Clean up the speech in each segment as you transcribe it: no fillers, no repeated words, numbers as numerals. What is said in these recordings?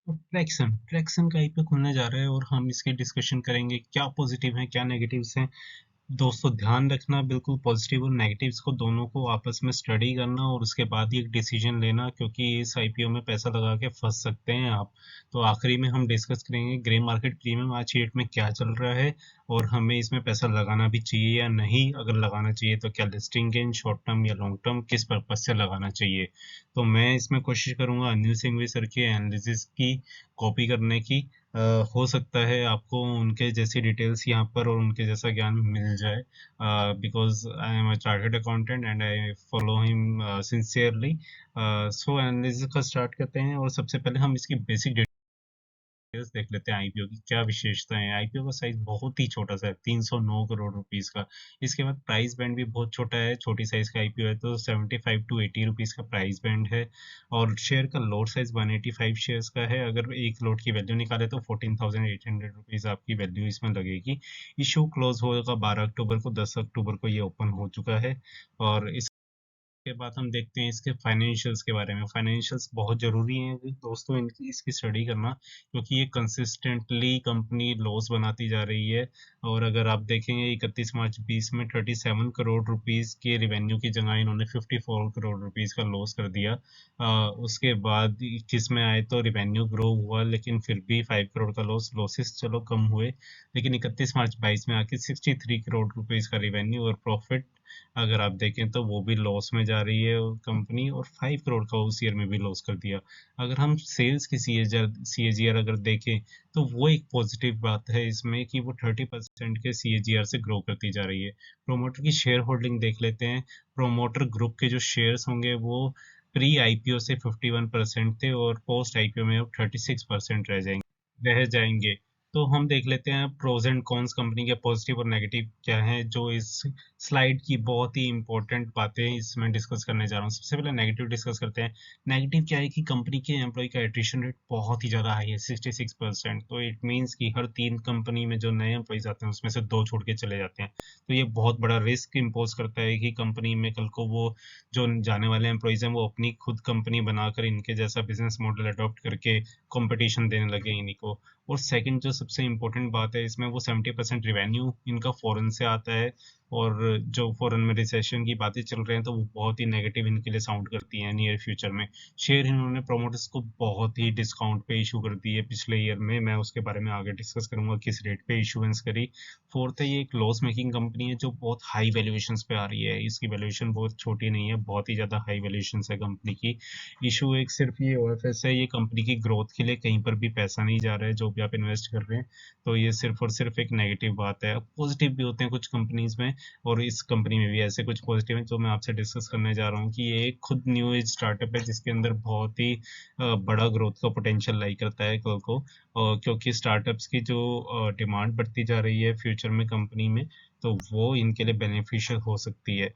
Turkson Turkson का IPO खुलने जा रहा है और हम इसकी डिस्कशन करेंगे, क्या पॉजिटिव है क्या नेगेटिव्स हैं। दोस्तों ध्यान रखना, बिल्कुल पॉजिटिव और नेगेटिव्स को दोनों को आपस में स्टडी करना और उसके बाद ही एक डिसीजन लेना, क्योंकि इस आईपीओ में पैसा लगा के फंस सकते हैं आप। तो आखिरी में हम डिस्कस करेंगे ग्रे मार्केट प्रीमियम आज की डेट में क्या चल रहा है और हमें इसमें पैसा लगाना भी चाहिए या नहीं, अगर लगाना चाहिए तो क्या लिस्टिंग गेन, शॉर्ट टर्म या लॉन्ग टर्म, किस पर्पज से लगाना चाहिए। तो मैं इसमें कोशिश करूंगा अनिल सिंघवी सर के एनालिसिस की कॉपी करने की। अ, हो सकता है आपको उनके जैसी डिटेल्स यहाँ पर और उनके जैसा ज्ञान मिल जाए, because I am a chartered accountant and I follow him sincerely. So analysis का स्टार्ट करते हैं और सबसे पहले हम इसकी बेसिक डिटेल्स देख लेते हैं। आईपीओ की क्या विशेषताएं हैं। आईपीओ का साइज बहुत ही छोटा सा है, 309 करोड़ रुपीस का। इसके बाद प्राइस बैंड भी बहुत छोटा है, छोटी साइज का आईपीओ है तो 75 टू 80 रुपीस का प्राइस बैंड है। और शेयर का लोट साइज 185 शेयर्स का है। अगर एक लोट की वैल्यू निकाले तो 14,800 रुपीज आपकी वैल्यू इसमें लगेगी। इशू क्लोज होगा 12 अक्टूबर को, 10 अक्टूबर को ये ओपन हो चुका है। और के बाद हम देखते हैं इसके फाइनेंशियल्स के बारे में। फाइनेंशियल्स बहुत ज़रूरी हैं दोस्तों, इनकी इसकी स्टडी करना, क्योंकि ये कंसिस्टेंटली कंपनी लॉस बनाती जा रही है। और अगर आप देखेंगे 31 मार्च 20 में 37 करोड़ रुपीस के रिवेन्यू की जगह इन्होंने 54 करोड़ रुपीस का लॉस कर दिया। उसके बाद 21 में आए तो रिवेन्यू ग्रो हुआ, लेकिन फिर भी 5 करोड़ का लॉसेस चलो कम हुए। लेकिन 31 मार्च 22 में आके 63 करोड़ रुपीस का रिवेन्यू और प्रॉफिट अगर आप देखें तो वो भी लॉस में जा रही है कंपनी, और 5 करोड़ का उस ईयर में भी लॉस कर दिया। अगर हम सेल्स की सीएजीआर अगर देखें तो वो एक पॉजिटिव बात है इसमें कि वो 30% के सीएजीआर से ग्रो करती जा रही है। प्रोमोटर की शेयर होल्डिंग देख लेते हैं। प्रोमोटर ग्रुप के जो शेयर्स होंगे वो प्री आईपीओ से 51% थे और पोस्ट आईपीओ में अब 36% रह जाएंगे। तो हम देख लेते हैं प्रोज एंड कॉन्स कंपनी के, पॉजिटिव और नेगेटिव क्या है, जो इस स्लाइड की बहुत ही इंपॉर्टेंट बातें इसमें डिस्कस करने जा रहा हूँ। सबसे पहले नेगेटिव डिस्कस करते हैं। नेगेटिव क्या है कि कंपनी के एम्प्लॉय का एट्रिशन रेट बहुत ही ज़्यादा हाई है, 66%। तो इट मीन्स कि हर 3 कंपनी में जो नए एम्प्लॉयज आते हैं उसमें से 2 छोड़ के चले जाते हैं। तो ये बहुत बड़ा रिस्क इम्पोज करता है कि कंपनी में कल को वो जो जाने वाले एम्प्लॉयज हैं वो अपनी खुद कंपनी बनाकर इनके जैसा बिजनेस मॉडल अडॉप्ट करके कंपटीशन देने लगे इन्हीं को। और सेकंड जो सबसे इम्पोर्टेंट बात है इसमें, वो 70% रिवेन्यू इनका फॉरेन से आता है। और जो फॉरेन में रिसेशन की बातें चल रही हैं तो वो बहुत ही नेगेटिव इनके लिए साउंड करती हैं नियर फ्यूचर में। शेयर इन्होंने प्रोमोटर्स को बहुत ही डिस्काउंट पे इशू कर दी है पिछले ईयर में, मैं उसके बारे में आगे डिस्कस करूंगा किस रेट पे इशूएंस करी। फोर्थ है, ये एक लॉस मेकिंग कंपनी है जो बहुत हाई वैल्यूएशंस पे आ रही है। इसकी वैल्यूएशन बहुत छोटी नहीं है, बहुत ही ज़्यादा हाई वैल्यूएशंस है कंपनी की। इशू एक सिर्फ ये ओएफएस है, ये कंपनी की ग्रोथ के लिए कहीं पर भी पैसा नहीं जा रहा है जो भी आप इन्वेस्ट कर रहे हैं। तो ये सिर्फ और सिर्फ एक नेगेटिव बात है। पॉजिटिव भी होते हैं कुछ कंपनीज में, और इस कंपनी में भी ऐसे कुछ पॉजिटिव है जो मैं आपसे डिस्कस करने जा रहा हूँ कि ये एक खुद न्यू एज स्टार्टअप है जिसके अंदर बहुत ही बड़ा ग्रोथ का पोटेंशियल लाई करता है कल को। क्योंकि स्टार्टअप्स की जो डिमांड बढ़ती जा रही है फ्यूचर में कंपनी में, तो वो इनके लिए बेनिफिशियल हो सकती है।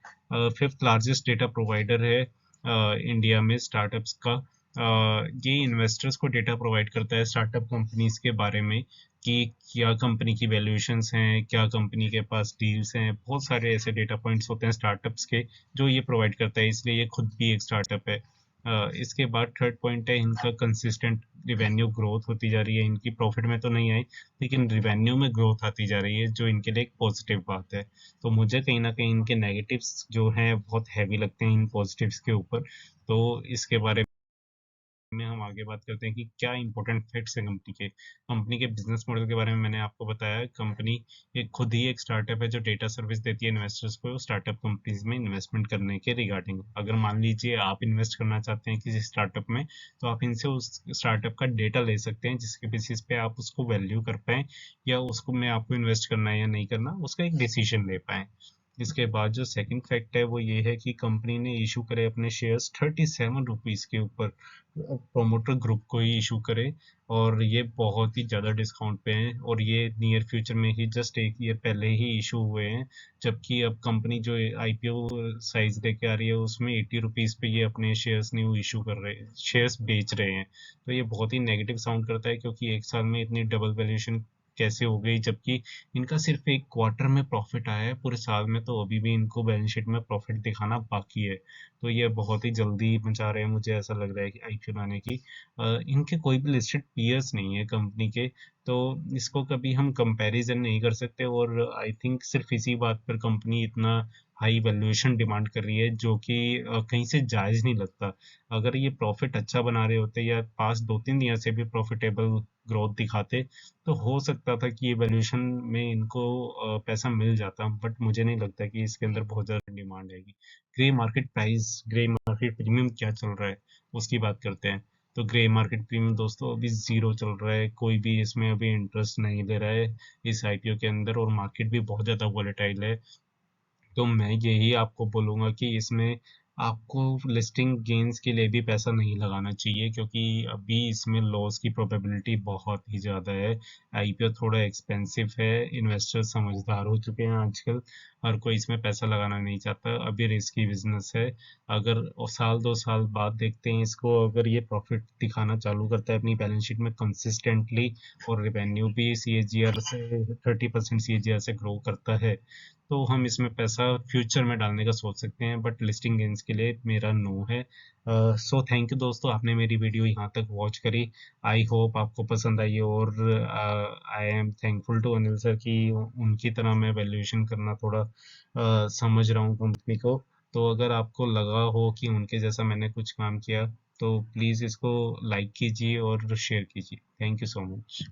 फिफ्थ लार्जेस्ट डेटा प्रोवाइडर है इंडिया में स्टार्टअप्स का। ये इन्वेस्टर्स को डेटा प्रोवाइड करता है स्टार्टअप कंपनीज के बारे में कि क्या कंपनी की वैल्यूएशंस हैं, क्या कंपनी के पास डील्स हैं। बहुत सारे ऐसे डेटा पॉइंट्स होते हैं स्टार्टअप्स के जो ये प्रोवाइड करता है, इसलिए ये खुद भी एक स्टार्टअप है। इसके बाद थर्ड पॉइंट है इनका कंसिस्टेंट रिवेन्यू ग्रोथ होती जा रही है। इनकी प्रॉफिट में तो नहीं आई, लेकिन रिवेन्यू में ग्रोथ आती जा रही है जो इनके लिए एक पॉजिटिव बात है। तो मुझे कहीं ना कहीं इनके नेगेटिव्स जो हैं बहुत हैवी लगते हैं इन पॉजिटिव्स के ऊपर। तो इसके बारे में हम आगे बात करते हैं कि क्या इंपॉर्टेंट फैक्ट्स हैं कंपनी के बिजनेस मॉडल के बारे में। मैंने आपको बताया कंपनी एक खुद ही एक स्टार्टअप है जो डेटा सर्विस देती है इन्वेस्टर्स को स्टार्टअप कंपनीज में इन्वेस्टमेंट करने के रिगार्डिंग। अगर मान लीजिए आप इन्वेस्ट करना चाहते हैं किसी स्टार्टअप में, तो आप इनसे उस स्टार्टअप का डेटा ले सकते हैं जिसके बेसिस पे आप उसको वैल्यू कर पाएं, या उसको में आपको इन्वेस्ट करना है या नहीं करना उसका एक डिसीजन ले पाएं। इसके बाद जो सेकंड फैक्ट है वो ये है कि कंपनी ने इशू करे अपने शेयर्स 37 रुपीज़ के ऊपर, प्रोमोटर ग्रुप को ही इशू करे। और ये बहुत ही ज़्यादा डिस्काउंट पे हैं, और ये नियर फ्यूचर में ही जस्ट एक ईयर पहले ही इशू हुए हैं। जबकि अब कंपनी जो आईपीओ साइज लेके आ रही है उसमें 80 रुपीज़ पे ये अपने शेयर्स न्यू इशू कर रहे हैं, शेयर्स बेच रहे हैं। तो ये बहुत ही नेगेटिव साउंड करता है, क्योंकि एक साल में इतनी डबल वैल्यूएशन कैसे हो गई, जबकि इनका सिर्फ एक क्वार्टर में प्रॉफिट आया है, पूरे साल में तो अभी भी इनको बैलेंस शीट में प्रॉफिट दिखाना बाकी है। तो ये बहुत ही जल्दी मचा रहे हैं, मुझे ऐसा लग रहा है कि आईपीओ लाने की। इनके कोई भी लिस्टेड पीयर्स नहीं है कंपनी के, तो इसको कभी हम कंपैरिजन नहीं कर सकते। और आई थिंक सिर्फ इसी बात पर कंपनी इतना हाई वैल्यूएशन डिमांड कर रही है, जो कि कहीं से जायज़ नहीं लगता। अगर ये प्रॉफिट अच्छा बना रहे होते या पास 2-3 ईयर से भी प्रॉफिटेबल ग्रोथ दिखाते, तो हो सकता था कि ये वैल्यूएशन में इनको पैसा मिल जाता, बट मुझे नहीं लगता कि इसके अंदर बहुत ज़्यादा डिमांड आएगी। ग्रे मार्केट प्रीमियम क्या चल रहा है, उसकी बात करते हैं। तो ग्रे मार्केट प्रीमियम दोस्तों अभी ज़ीरो चल रहा है, कोई भी इसमें अभी इंटरेस्ट नहीं ले रहा है इस आईपीओ के अंदर, और मार्केट भी बहुत ज़्यादा वॉलेटाइल है। तो मैं यही आपको बोलूँगा कि इसमें आपको लिस्टिंग गेन्स के लिए भी पैसा नहीं लगाना चाहिए, क्योंकि अभी इसमें लॉस की प्रोबेबिलिटी बहुत ही ज़्यादा है। आईपीओ थोड़ा एक्सपेंसिव है, इन्वेस्टर समझदार हो चुके हैं आजकल, हर कोई इसमें पैसा लगाना नहीं चाहता, अभी रिस्की बिजनेस है। अगर साल 2 साल बाद देखते हैं इसको, अगर ये प्रॉफिट दिखाना चालू करता है अपनी बैलेंस शीट में कंसिस्टेंटली, और रेवेन्यू भी सीएजीआर से 30% सीएजीआर से ग्रो करता है, तो हम इसमें पैसा फ्यूचर में डालने का सोच सकते हैं, बट लिस्टिंग गेन्स के लिए मेरा नो है। सो थैंक यू दोस्तों, आपने मेरी वीडियो यहाँ तक वॉच करी। आई होप आपको पसंद आई, और I am thankful to Anil sir कि उनकी तरह मैं वैल्यूएशन करना थोड़ा समझ रहा हूँ कंपनी को। तो अगर आपको लगा हो कि उनके जैसा मैंने कुछ काम किया, तो प्लीज़ इसको लाइक कीजिए और शेयर कीजिए। Thank you so much.